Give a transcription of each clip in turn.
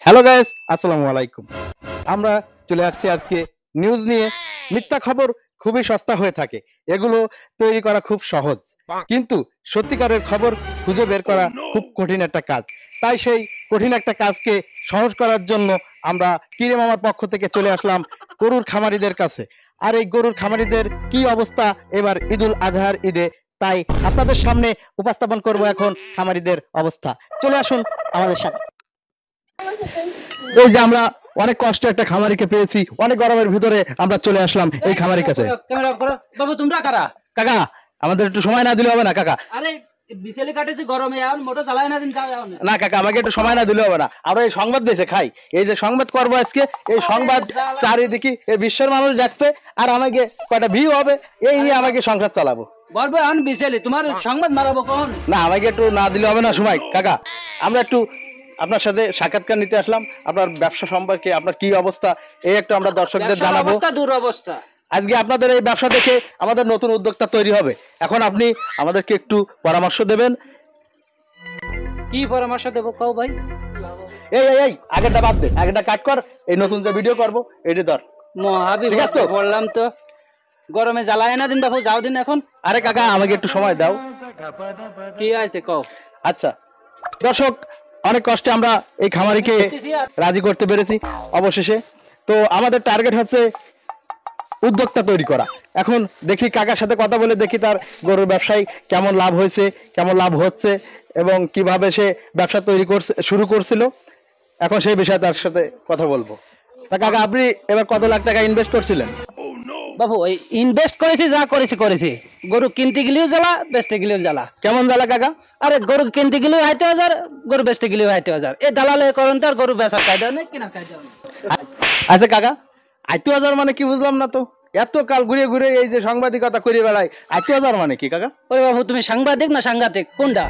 Hello guys, আসসালামু আলাইকুম। আমরা চলে আসছি আজকে নিউজ নিয়ে। মিথ্যা খবর খুবই সস্তা হয়ে থাকে, এগুলো তৈরি করা খুব সহজ, কিন্তু সত্যিকারের খবর খুঁজে বের করা খুব কঠিন একটা কাজ। তাই সেই কঠিন একটা কাজকে সহজ করার জন্য আমরা কিরে মামার পক্ষ থেকে চলে আসলাম গরুর খামারিদের কাছে। আর এই গরুর খামারিদের কি অবস্থা এবার ঈদুল আজহার ঈদে, তাই আপনাদের সামনে উপস্থাপন করব এখন খামারিদের অবস্থা। চলে আসুন আমাদের সাথে। এই যে আমরা অনেক কষ্টে একটা খামারিকে পেয়েছি, অনেক গরমের ভিতরে আমরা চলে আসলাম এই খামারির কাছে। ক্যামেরা করো বাবু, তোমরা কারা? কাকা, আমাদের একটু সময় না দিলে হবে না কাকা? আরে বিশালি কাটেছি গরমে, এখন মোটর চালায় না দিন যাও না। না কাকা, আমাকে একটু সময় না দিলে হবে না। আমরা এই সংবাদ বেঁচে খাই, এই যে সংবাদ করবো আজকে, এই সংবাদ চারিদিকে এই বিশ্বের মানুষ দেখবে, আর আমাকে কয়টা ভিউ হবে, এই নিয়ে আমাকে সংসার চালাবো। বলবো এখন বিশালি তোমার সংবাদ মারাবো কখন? না, আমাকে একটু না দিলে হবে না সময় কাকা। আমরা একটু আপনার সাথে সাক্ষাৎকার নিতে আসলাম, আপনার ব্যবসা সম্পর্কে আপনার কি অবস্থা এই একটু আমরা দর্শকদের জানাবো। অবস্থা দুরবস্থা। আজকে আপনাদের এই ব্যবসা দেখে আমাদের নতুন উদ্যোক্তা তৈরি হবে। এখন আপনি আমাদেরকে একটু পরামর্শ দেবেন। কি পরামর্শ দেবো কও ভাই? এই এই এই আগেরটা বাদ দে, আগেরটা কাট কর, এই নতুন যে ভিডিও করব এটি ধর। মহাবি ঠিক আছে তো? বললাম তো গরমে জ্বালায় না দিন বাবু, যাও দিন এখন। আরে কাকা, আমাকে একটু সময় দাও। কি আছে কও? আচ্ছা দর্শক, অনেক কষ্টে আমরা এই খামারিকে রাজি করতে পেরেছি অবশেষে। তো আমাদের টার্গেট হচ্ছে উদ্যোক্তা তৈরি করা। এখন দেখি কাকার সাথে কথা বলে দেখি তার গরুর ব্যবসায় কেমন লাভ হয়েছে, কেমন লাভ হচ্ছে, এবং কিভাবে সে ব্যবসা তৈরি শুরু করছিল। এখন সেই বিষয়ে তার সাথে কথা বলবো। তা কাকা, আপনি এবার কত লাখ টাকা ইনভেস্ট করছিলেন? বাবু ওই ইনভেস্ট করেছি, যা করেছি গরু কিনতে গেলেও জ্বালা, বেচতে গেলেও জ্বালা। কেমন জ্বালা কাকা? আরে গরু কিনতে গেলেও 60,000, গরু বেচতে গেলেও 60,000। এই দালালে করেন তো, আর গরু বেচার কায়দা নেই, কেনার কায়দা নেই। আচ্ছা কাকা, 80,000 মানে কি বুঝলাম না তো। এত কাল ঘুরে ঘুরে এই যে সাংবাদিকতা করে বেড়ায়, 80,000 মানে কি কাকা? ওই বাবু, তুমি সাংবাদিক না সাংঘাতিক কোনটা?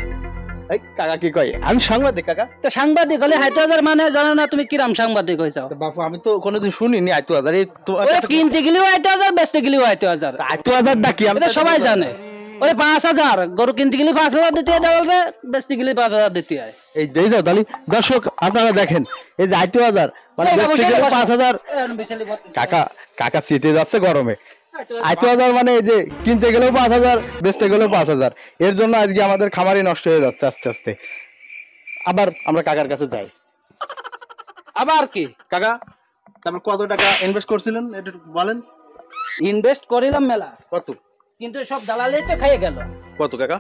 এই কাকা কি কয়, আমি সাংবাদিক কাকা? তো সাংবাদিক হলে 60,000 মানে জানো না তুমি কিরাম সাংবাদিক হয়েছ? বাপু, আমি তো কোনোদিন শুনিনি 80,000। এই তোমার কাছে কিনতে গেলেও 80,000, বেচতে গেলেও 80,000। 80,000 টা কি? আমি এটা সবাই জানে। ওই 5,000 গরু কিনতে গেলে 5,000 দিতে হয়, বেচতে গেলে 5,000 দিতে হয়। এই দেই যাও তালি। দর্শক আপনারা দেখেন, এই যে 80,000 মানে বেচতে গেলে 5,000। কাকা কাকা শীতে যাচ্ছে গরমে, 80,000 মানে এই যে কিনতে গেলেও 5,000, বেচতে গেলেও 5,000। এর জন্য আজকে আমাদের খামারই নষ্ট হয়ে যাচ্ছে আস্তে আস্তে। আবার আমরা কাকার কাছে যাই। আবার কি কাকা, তারপর কত টাকা ইনভেস্ট করছিলেন এটা বলেন। ইনভেস্ট করিলাম মেলা, কত? কিন্তু সব দালালে তো খেয়ে গেল। কত কাকা?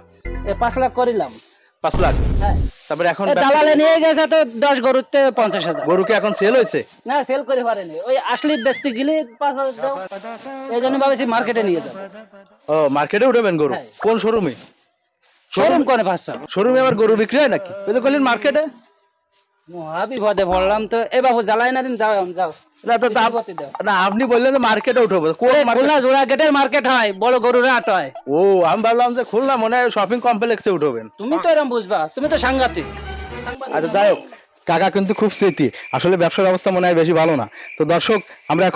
5 লাখ করিলাম। 5 লাখ? হ্যাঁ। তারপরে এখন দালালে নিয়ে গেছে তো 10 গরুতে 50,000। গরু কি এখন সেল হয়েছে? না, সেল করে পারেনি। ওই আসলে বেচতে গেলে 5,000 দাও, এই জন্য ভাবছি মার্কেটে নিয়ে যাবো। ও, মার্কেটে উঠাবেন গরু? হ্যাঁ। কোন শোরুমে? শোরুম করে 500। শোরুমে আবার গরু বিক্রি হয় নাকি? ওই তো বললেন মার্কেটে। বিপদে পড়লাম তো। এ বাবু জ্বালাই না দিন, যাও যাও। না তো না, আপনি বললেন যে মার্কেটে উঠবো। কোন মার্কেট? খুলনা জোড়া গেটের মার্কেট হয়, বড় গরুর হাট হয়। ও, আমি ভাবলাম যে খুলনা মনে হয় শপিং কমপ্লেক্সে উঠবেন। তুমি তো এরকম বুঝবা, তুমি তো সাংঘাতিক। আচ্ছা যাই হোক, কাকা কিন্তু খুব স্মৃতি, আসলে ব্যবসার অবস্থা মনে হয় বেশি ভালো না। তো দর্শক, আমরা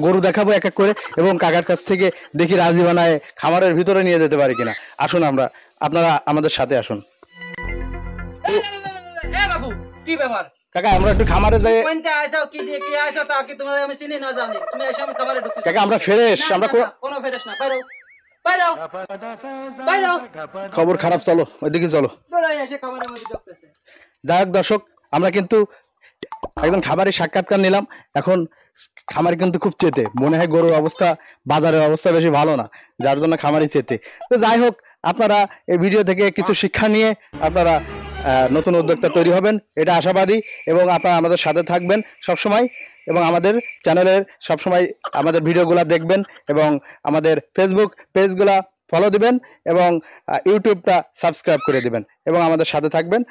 গরু দেখাবো এক এক করে, এবং কাকার কাছ থেকে দেখি রাজি বানায় খামারের ভিতরে নিয়ে যেতে পারি কিনা। আসুন, আপনারা আমাদের সাথে আসুন। এ বাবু, কি ব্যাপার? কাকা, আমরা একটু খামারে যাই। কোনটা আইছো, কি দিয়ে কি আইছো তা কি তোমার আমি চিনি না জানি। তুমি এসে আমি খাবারে ঢুকতেছো। কাকা, আমরা ফ্রেশ, আমরা কোনো ফেরেশ না। বাইরো বাইরো বাইরো। খবর খারাপ, চলো ওইদিকে চলো। দৌড়াই এসে খাবারের মধ্যে ঢুকতেছে। যাই হোক দর্শক, আমরা কিন্তু একজন খামারি সাক্ষাৎকার নিলাম। এখন খামারি কিন্তু খুব চেতে, মনে হয় গরুর অবস্থা, বাজারের অবস্থা বেশি ভালো না, যার জন্য খামারি চেতে। তো যাই হোক, আপনারা এই ভিডিও থেকে কিছু শিক্ষা নিয়ে আপনারা নতুন উদ্যোক্তা তৈরি হবেন, এটা আশাবাদী। এবং আপনারা আমাদের সাথে থাকবেন সবসময়, এবং আমাদের চ্যানেলের সবসময় আমাদের ভিডিওগুলো দেখবেন, এবং আমাদের ফেসবুক পেজগুলা ফলো দিবেন, এবং ইউটিউবটা সাবস্ক্রাইব করে দিবেন, এবং আমাদের সাথে থাকবেন।